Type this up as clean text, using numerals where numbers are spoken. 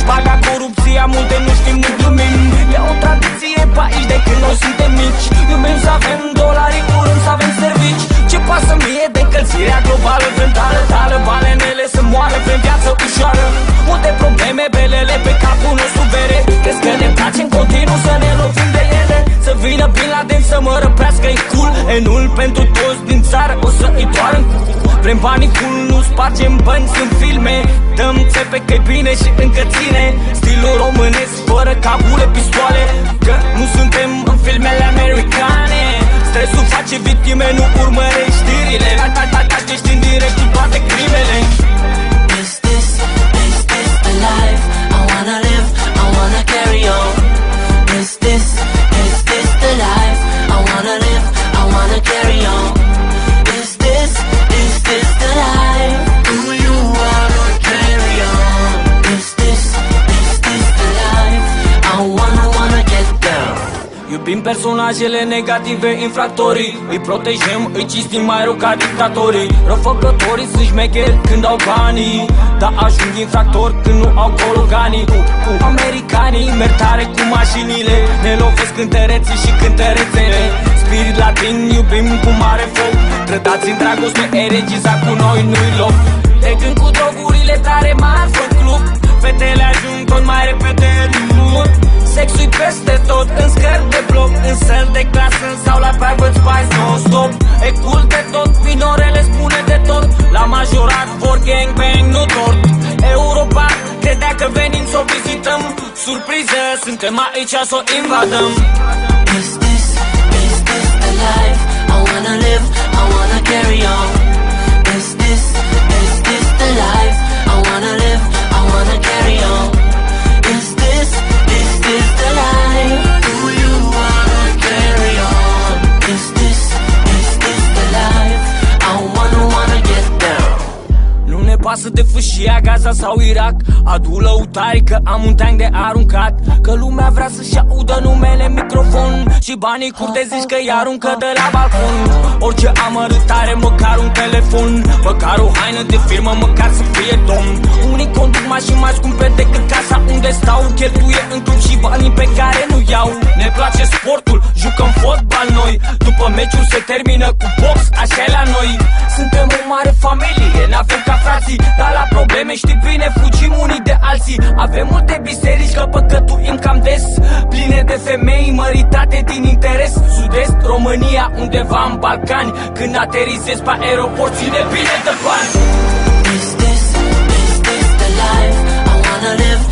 baga corupția, multe nu știm, nu glumim. E o tradiție pe aici de când noi suntem mici. Iubim să avem dolari, curând să avem servici. Ce pasă mie de încălzirea globală? Vrem tală, balenele să moară, vrem viață ușoară. Multe probleme, belele pe capul nostru vere. Crezi că ne place în continuu să ne lovim de ele? Să vină Bin Laden să mă răpească-i cool. Enul pentru toți din țară o să-i doară în cul. Vrem banii cool, nu spargem bănci în filme. Dăm țepe că-i bine și încă ține. Stilul românesc fără cabule, pistoale. Că nu suntem în filmele americane. Stresul face victime, nu urmărești știrile. Ești în direct cu toate crimele. Is this the life I wanna live, I wanna carry on? Is this the life I wanna live, I wanna carry on? Is this the life? Do you wanna carry on? Is this the life I wanna get down? Iubim personajele negative, infractorii. Îi protejăm, îi cistim mai rău ca dictatorii. Răfăcătorii sunt șmecheri când au banii, dar ajung infractori când nu au gologanii. Americanii merg tare cu mașinile, ne lovesc cântăreții și cântărețele. Spirit latin, iubim cu mare foc. Trădați în dragoste, eregiza cu noi nu-i loc. De când cu drogurile tare mari fac club, fetele ajung tot mai repede în mult. Sexul-i peste tot, în scări de bloc, în săl de clasă sau la private spice non-stop. E cool de tot, minorele spune de tot. La majorat vor gangbang, nu tort. Europa credea că venim să o vizităm. Surpriză, suntem aici să o invadăm. Is this the life I wanna live, I wanna carry on? Is this the life I wanna live, I wanna carry on? Is this the life? Do you wanna carry on? Is this the life I wanna get down? Nu ne pasă de fâșia Gaza sau Irak. Adu lăutari că am un tank de aruncat. Că lumea vrea să-și audă numele microfon. Și banii curte zici că-i aruncă de la balcon. Orice amărâtare, măcar un telefon, măcar o haină de firmă, măcar să fie domn. Unii conduc mașini mai scumpe decât casa unde stau. Cheltuie în club și banii pe care nu iau. Ne place sportul, jucăm fotbal noi. După meciuri se termină cu box, așa e la noi. Suntem o mare familie, n-avem ca frații, dar la probleme știi bine, fugim unii de alții. Avem multe biserici, că păcătuim cam des, pline de femei măritate din interes. Sud-est, România, undeva în Balcani. Când aterizezi pe aeroport, ține bine de bani. Is this the life I wanna live,